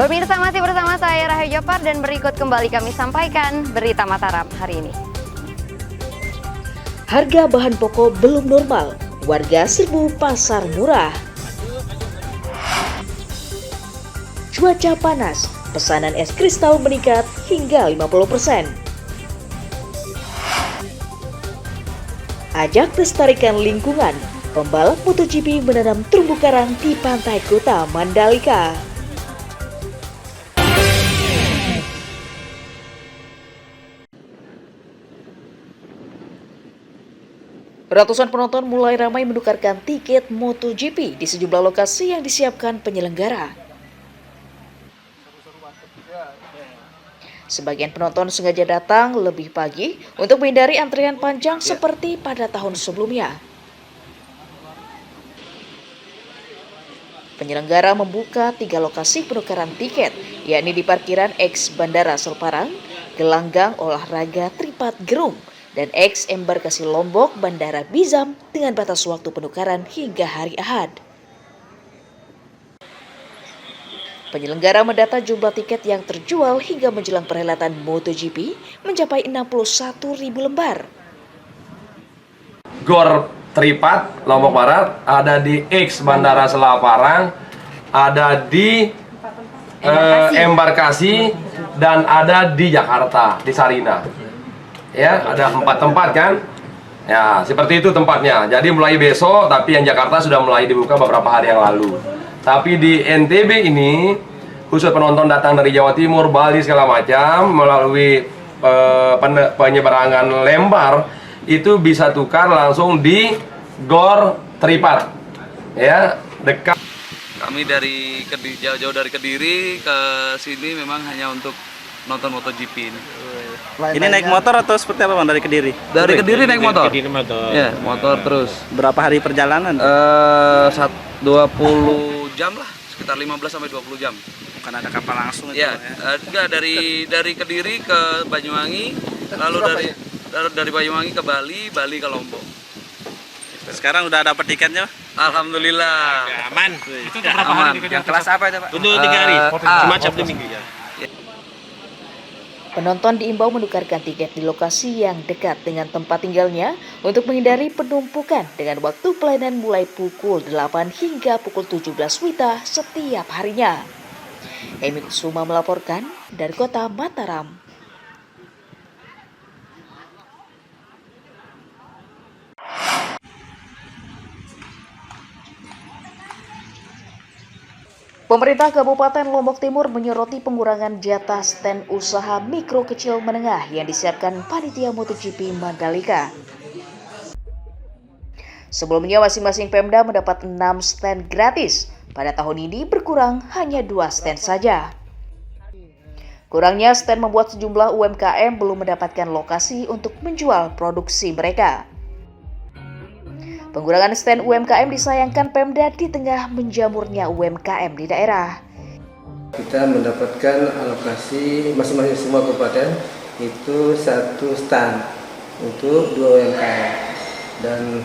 Pemirsa, masih bersama saya Rahayu Jopar dan berikut kembali kami sampaikan berita Mataram hari ini. Harga bahan pokok belum normal, warga serbu pasar murah. Cuaca panas, pesanan es kristal meningkat hingga 50%. Ajak pelestarikan lingkungan, pembalap MotoGP menanam terumbu karang di pantai Kuta Mandalika. Ratusan penonton mulai ramai menukarkan tiket MotoGP di sejumlah lokasi yang disiapkan penyelenggara. Sebagian penonton sengaja datang lebih pagi untuk menghindari antrian panjang seperti pada tahun sebelumnya. Penyelenggara membuka 3 lokasi penukaran tiket, yakni di parkiran X Bandara Selparang, Gelanggang Olahraga Tripat Gerung, dan X Embarkasi Lombok Bandara Bizam dengan batas waktu penukaran hingga hari Ahad. Penyelenggara mendata jumlah tiket yang terjual hingga menjelang perhelatan MotoGP mencapai 61.000 lembar. Gor Tripat Lombok Barat, ada di X Bandara Selparang, ada di Embarkasi, dan ada di Jakarta, di Sarina. Ya, ada 4 tempat kan? Ya, seperti itu tempatnya. Jadi mulai besok, tapi yang Jakarta sudah mulai dibuka beberapa hari yang lalu. Tapi di NTB ini, khusus penonton datang dari Jawa Timur, Bali segala macam, melalui penyeberangan lembar, itu bisa tukar langsung di Gor Tripat. Ya, dekat. Kami dari jauh-jauh dari Kediri ke sini memang hanya untuk nonton MotoGP ini. Ini naik motor atau seperti apa Bang dari Kediri? Dari Kediri naik motor. Kediri motor. Ya, motor terus. Berapa hari perjalanan? 20 jam lah, sekitar 15 sampai 20 jam. Bukan ada kapal langsung itu Ya, enggak dari Kediri ke Banyuwangi, lalu dari Banyuwangi ke Bali, Bali ke Lombok. Sekarang udah dapat tiketnya? Alhamdulillah. Aman. Itu berapa Aman. hari? Yang kelas apa itu, Pak? Untuk 3 hari. Jumat Sabtu Minggu ya. Penonton diimbau menukarkan tiket di lokasi yang dekat dengan tempat tinggalnya untuk menghindari penumpukan dengan waktu pelayanan mulai pukul 8 hingga pukul 17 WITA setiap harinya. Emi Kusuma melaporkan dari kota Mataram. Pemerintah Kabupaten Lombok Timur menyoroti pengurangan jatah stand usaha mikro kecil menengah yang disiapkan panitia MotoGP Mandalika. Sebelumnya masing-masing Pemda mendapat 6 stand gratis. Pada tahun ini berkurang hanya 2 stand saja. Kurangnya stand membuat sejumlah UMKM belum mendapatkan lokasi untuk menjual produksi mereka. Pengurangan stand UMKM disayangkan Pemda di tengah menjamurnya UMKM di daerah. Kita mendapatkan alokasi masing-masing semua kabupaten itu 1 stand untuk 2 UMKM. Dan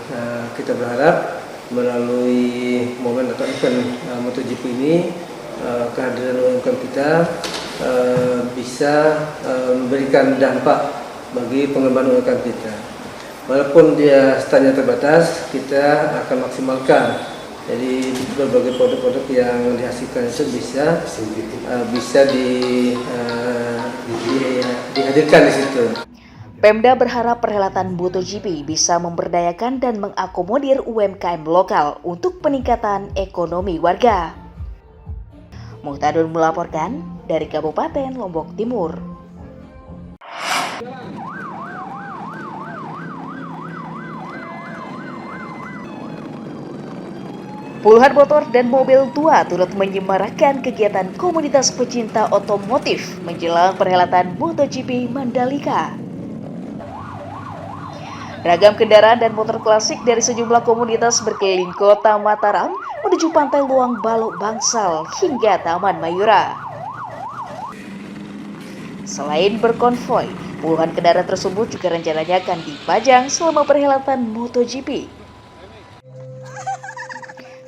kita berharap melalui momen atau event MotoGP ini kehadiran UMKM kita bisa memberikan dampak bagi pengembangan UMKM kita. Walaupun dia standnya terbatas, kita akan maksimalkan. Jadi berbagai produk-produk yang dihasilkan itu bisa dihadirkan di situ. Pemda berharap perhelatan MotoGP bisa memberdayakan dan mengakomodir UMKM lokal untuk peningkatan ekonomi warga. Muhtadun melaporkan dari Kabupaten Lombok Timur. Puluhan motor dan mobil tua turut menyemarakan kegiatan komunitas pecinta otomotif menjelang perhelatan MotoGP Mandalika. Ragam kendaraan dan motor klasik dari sejumlah komunitas berkeliling kota Mataram menuju Pantai Luang Balok Bangsal hingga Taman Mayura. Selain berkonvoi, puluhan kendaraan tersebut juga rencananya akan dipajang selama perhelatan MotoGP.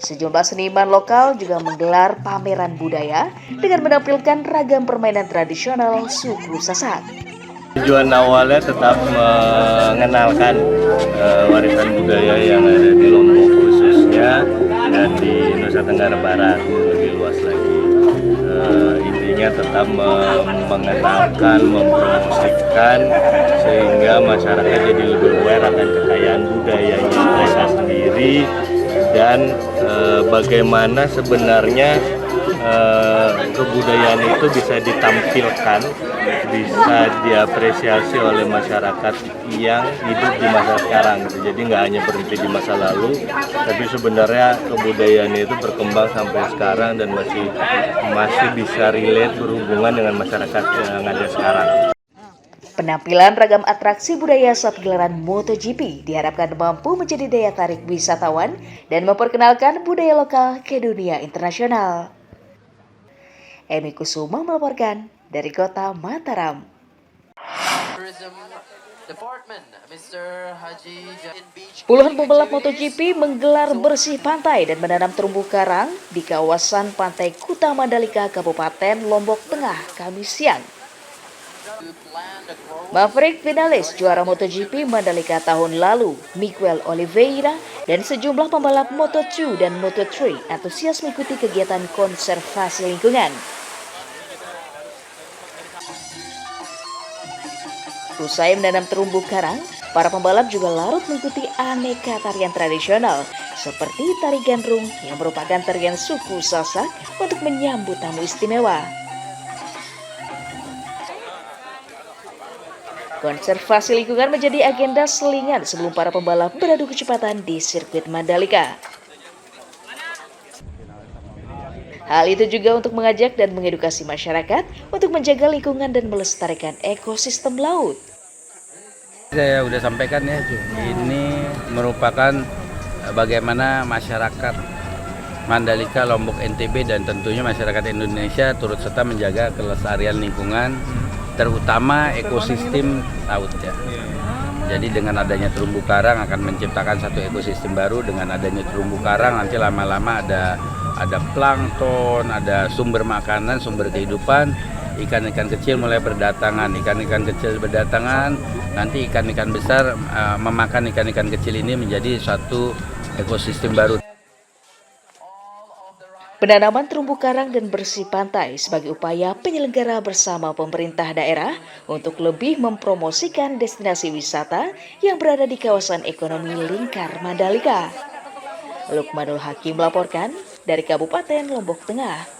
Sejumlah seniman lokal juga menggelar pameran budaya dengan menampilkan ragam permainan tradisional suku Sasak. Tujuan awalnya tetap mengenalkan warisan budaya yang ada di Lombok khususnya dan di Nusa Tenggara Barat lebih luas lagi. Intinya tetap mengenalkan, mempromosikan sehingga masyarakat jadi lebih aware akan kekayaan budayanya mereka sendiri dan bagaimana sebenarnya kebudayaan itu bisa ditampilkan, bisa diapresiasi oleh masyarakat yang hidup di masa sekarang. Jadi nggak hanya berhenti di masa lalu, tapi sebenarnya kebudayaan itu berkembang sampai sekarang dan masih bisa relate berhubungan dengan masyarakat yang ada sekarang. Penampilan ragam atraksi budaya saat gelaran MotoGP diharapkan mampu menjadi daya tarik wisatawan dan memperkenalkan budaya lokal ke dunia internasional. Emi Kusuma melaporkan dari kota Mataram. Puluhan pembalap MotoGP menggelar bersih pantai dan menanam terumbu karang di kawasan Pantai Kuta Mandalika, Kabupaten Lombok Tengah, Kamis siang. Maverick Vinales, juara MotoGP Mandalika tahun lalu, Miguel Oliveira, dan sejumlah pembalap Moto2 dan Moto3 antusias mengikuti kegiatan konservasi lingkungan. Usai menanam terumbu karang, para pembalap juga larut mengikuti aneka tarian tradisional seperti tari gandrung yang merupakan tarian suku Sasak untuk menyambut tamu istimewa. Konservasi lingkungan menjadi agenda selingan sebelum para pembalap beradu kecepatan di sirkuit Mandalika. Hal itu juga untuk mengajak dan mengedukasi masyarakat untuk menjaga lingkungan dan melestarikan ekosistem laut. Saya sudah sampaikan ya, ini merupakan bagaimana masyarakat Mandalika, Lombok, NTB dan tentunya masyarakat Indonesia turut serta menjaga kelestarian lingkungan, terutama ekosistem laut ya. Jadi dengan adanya terumbu karang akan menciptakan satu ekosistem baru. Dengan adanya terumbu karang nanti lama-lama ada plankton, ada sumber makanan, sumber kehidupan. Ikan-ikan kecil mulai berdatangan, ikan-ikan kecil berdatangan, nanti ikan-ikan besar memakan ikan-ikan kecil ini menjadi satu ekosistem baru. Penanaman terumbu karang dan bersih pantai sebagai upaya penyelenggara bersama pemerintah daerah untuk lebih mempromosikan destinasi wisata yang berada di kawasan ekonomi lingkar Mandalika. Lukmanul Hakim melaporkan dari Kabupaten Lombok Tengah.